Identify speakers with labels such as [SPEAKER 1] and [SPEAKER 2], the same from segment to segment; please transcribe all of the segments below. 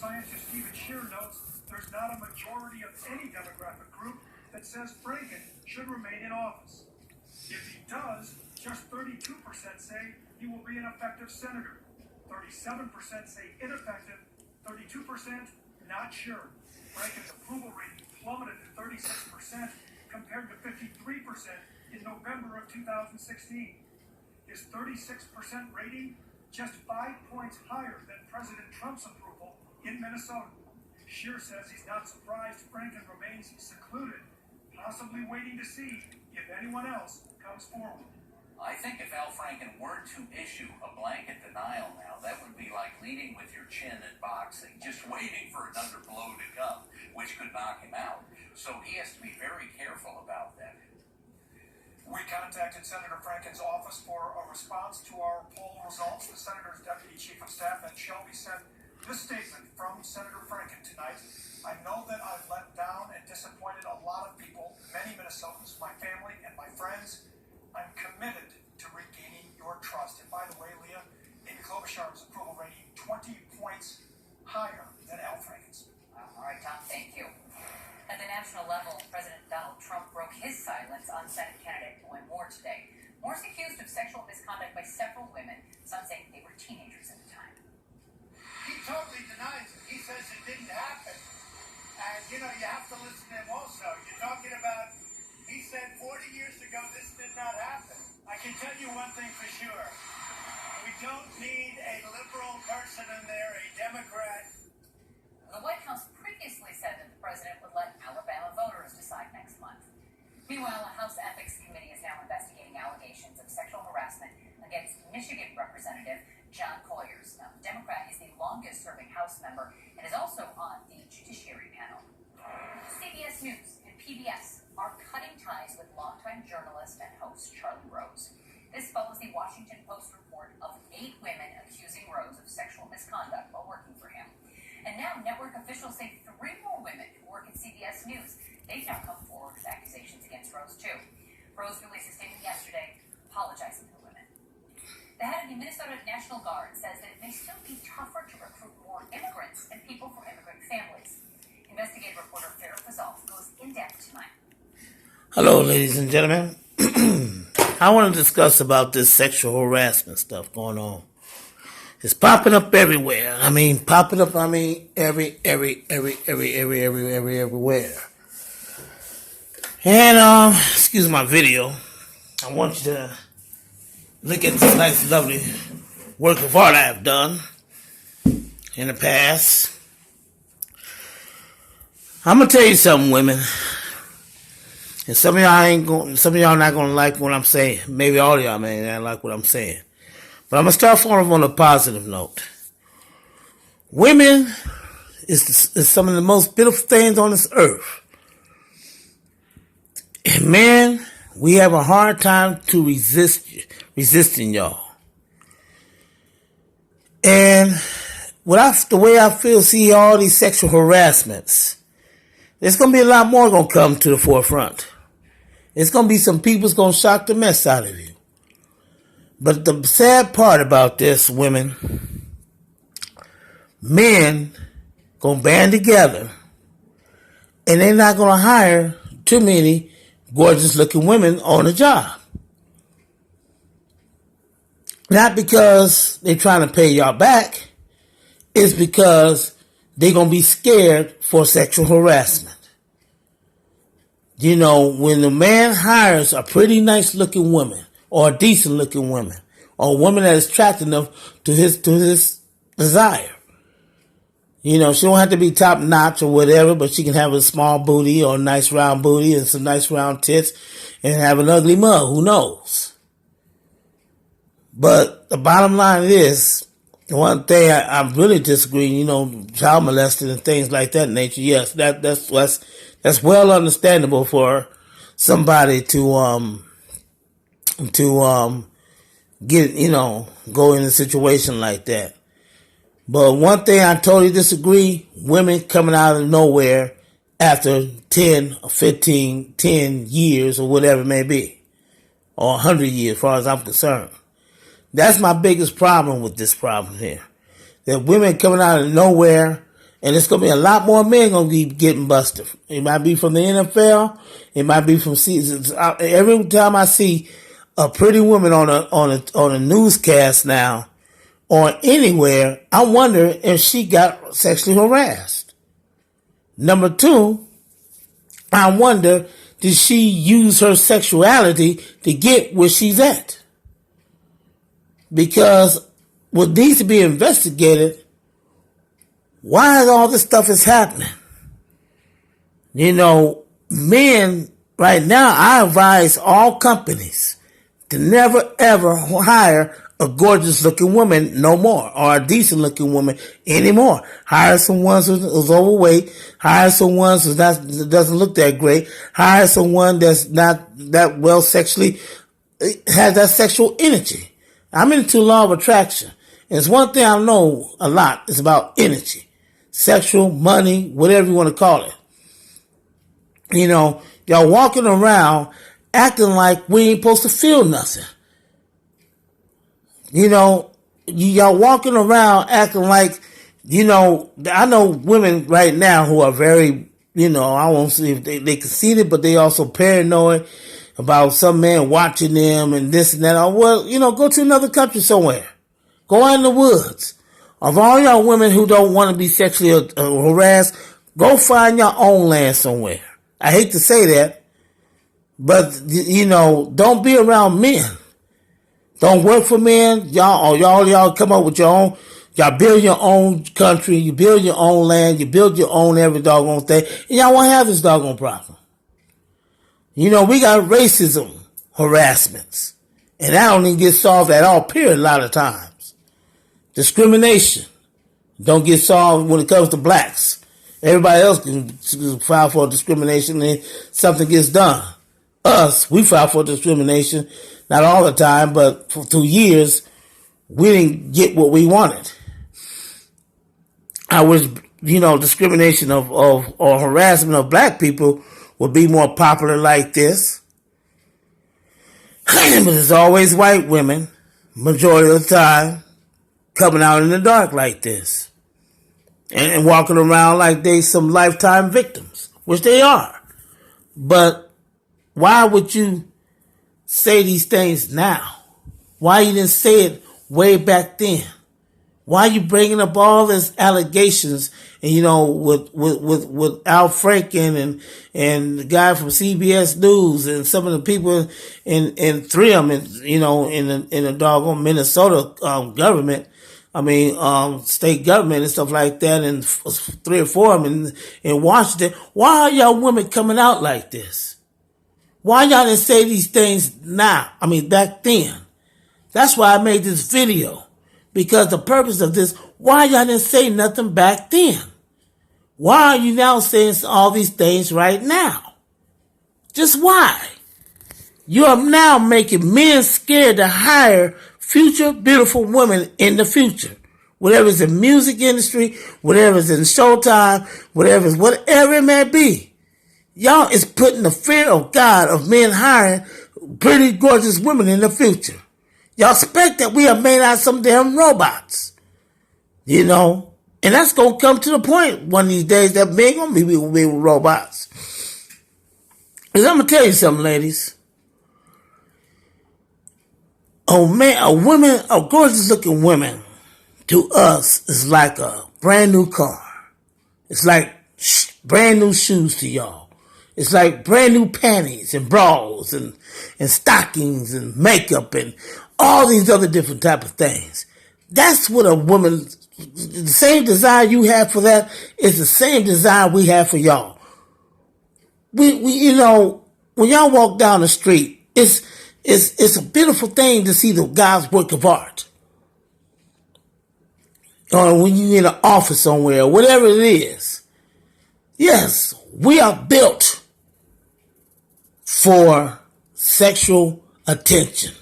[SPEAKER 1] scientist Stephen Shear notes there's not a majority of any demographic group that says Franken should remain in office. If he does, just 32% say he will be an effective senator. 37% say ineffective. 32% not sure. Franken's approval rating plummeted to 36% compared to 53% in November of 2016. His 36% rating just 5 points higher than President Trump's approval in Minnesota. Shear says he's not surprised Franken remains secluded, possibly waiting to see if anyone else comes forward.
[SPEAKER 2] I think if Al Franken were to issue a blanket denial now, that would be like leading with your chin in boxing, just waiting for another blow to come, which could knock him out. So he has to be very careful about that.
[SPEAKER 1] We contacted Senator Franken's office for a response to our poll results. The Senator's Deputy Chief of Staff, Ed Shelby, sent this statement from Senator Franken tonight. I know that I've let down and disappointed a lot of people, many Minnesotans, my family, and my friends. I'm committed to regaining your trust. And by the way, Leah, Amy Klobuchar's approval rating 20 points higher than Al Franken's.
[SPEAKER 3] All right, Tom, thank you. At the national level, President Donald Trump broke his silence on Senate candidate Moore today. Moore's accused of sexual misconduct by several women, some saying they were teenagers at the time.
[SPEAKER 4] He totally denies it. He says it didn't happen. And, you have to listen to him also. You're talking about, he said 40 years ago this did not happen. I can tell you one thing for sure. We don't need a liberal person in there, a Democrat.
[SPEAKER 3] The White House previously said that the president would let Alabama voters decide next month. Meanwhile, a House Ethics Committee is now investigating allegations of sexual harassment against Michigan Representative John Coyers. Now, the Democrat is the longest-serving House member and is also on the Judiciary panel. CBS News and PBS are cutting ties with longtime journalist and host Charlie Rose. This follows the Washington Post report of 8 women accusing Rose of sexual misconduct while working for him. And now network officials say 3 more women who work at CBS News. They've now come forward with accusations against Rose, too. Rose released a statement yesterday apologizing to the women. The head of the Minnesota National Guard says that it may still be tougher to recruit more immigrants and people from immigrant families. Investigative reporter Farrah Fazal goes in-depth tonight.
[SPEAKER 5] Hello, ladies and gentlemen. I want to discuss about this sexual harassment stuff going on. It's popping up everywhere. Everywhere. And, excuse my video. I want you to look at this nice, lovely work of art I've done in the past. I'm gonna tell you something, women. And some of y'all not gonna like what I'm saying. Maybe all of y'all may not like what I'm saying. But I'm going to start off on a positive note. Women is some of the most beautiful things on this earth. And men, we have a hard time to resisting y'all. And the way I feel, see all these sexual harassments, there's going to be a lot more going to come to the forefront. It's going to be some people's going to shock the mess out of you. But the sad part about this, women, men gonna band together and they're not gonna hire too many gorgeous looking women on the job. Not because they're trying to pay y'all back, it's because they're gonna be scared for sexual harassment. When the man hires a pretty nice looking woman, or a decent looking woman, or a woman that is attractive enough to his desire. She don't have to be top notch or whatever, but she can have a small booty or a nice round booty and some nice round tits and have an ugly mug. Who knows? But the bottom line is, one thing I really disagree, child molesting and things like that nature. Yes, that's well understandable for somebody to go in a situation like that. But one thing I totally disagree, women coming out of nowhere after 10 or 15, 10 years or whatever it may be, or 100 years as far as I'm concerned. That's my biggest problem with this problem here. That women coming out of nowhere And it's going to be a lot more men going to be getting busted. It might be from the NFL. It might be from seasons. Every time I see a pretty woman on a newscast now or anywhere, I wonder if she got sexually harassed. Number two, I wonder, did she use her sexuality to get where she's at? Because what needs to be investigated, why all this stuff is happening? Men, right now, I advise all companies to never ever hire a gorgeous looking woman no more, or a decent looking woman anymore. Hire someone who's overweight, hire someone who doesn't look that great, hire someone that's not that well sexually, has that sexual energy. I'm into law of attraction. And it's one thing I know a lot, it's about energy. Sexual, money, whatever you want to call it. Y'all walking around acting like we ain't supposed to feel nothing. Y'all walking around acting like, I know women right now who are very, I won't say if they conceited, but they also paranoid about some man watching them and this and that. Well, go to another country somewhere. Go out in the woods. Of all y'all women who don't want to be sexually harassed, go find your own land somewhere. I hate to say that, but, don't be around men. Don't work for men. Y'all come up with your own. Y'all build your own country. You build your own land. You build your own every doggone thing. And y'all won't have this doggone problem. We got racism harassments. And that don't even get solved at all, period, a lot of times. Discrimination don't get solved when it comes to blacks. Everybody else can file for discrimination and something gets done. Us, we file for discrimination, not all the time, but for 2 years, we didn't get what we wanted. I wish, discrimination or harassment of black people would be more popular like this. But it's always white women, majority of the time, coming out in the dark like this. And walking around like they some lifetime victims, which they are. But why would you say these things now? Why you didn't say it way back then? Why are you bringing up all these allegations? And with Al Franken and the guy from CBS News and some of the people in 3M and in the doggone Minnesota government. State government and stuff like that, and 3 or 4 of them in Washington. Why are y'all women coming out like this? Why y'all didn't say these things now? Back then. That's why I made this video. Because the purpose of this, why y'all didn't say nothing back then? Why are you now saying all these things right now? Just why? You are now making men scared to hire future beautiful women in the future. Whatever is in music industry, whatever is in Showtime, whatever it may be. Y'all is putting the fear of God of men hiring pretty gorgeous women in the future. Y'all expect that we are made out of some damn robots. And that's going to come to the point one of these days that men going to be robots. And I'm going to tell you something, ladies. A gorgeous looking woman to us is like a brand new car. It's like brand new shoes to y'all. It's like brand new panties and bras and stockings and makeup and all these other different type of things. That's what a woman, the same desire you have for that is the same desire we have for y'all. We when y'all walk down the street, it's a beautiful thing to see the God's work of art. Or when you're in an office somewhere, whatever it is. Yes, we are built for sexual attention.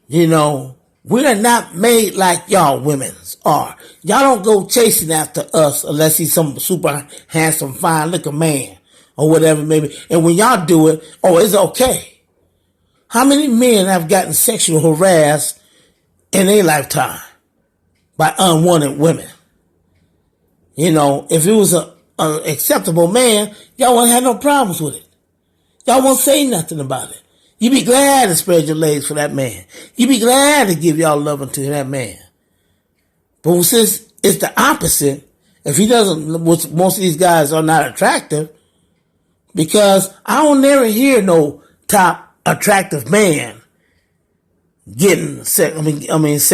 [SPEAKER 5] We are not made like y'all women are. Y'all don't go chasing after us unless he's some super handsome, fine looking man or whatever maybe. And when y'all do it, it's okay. How many men have gotten sexually harassed in their lifetime by unwanted women? You know, if it was an acceptable man, y'all wouldn't have no problems with it. Y'all won't say nothing about it. You be glad to spread your legs for that man. You be glad to give y'all loving to that man. But since it's the opposite, if he doesn't, which most of these guys are not attractive, because I don't never hear no top attractive man getting sex. I mean, sex.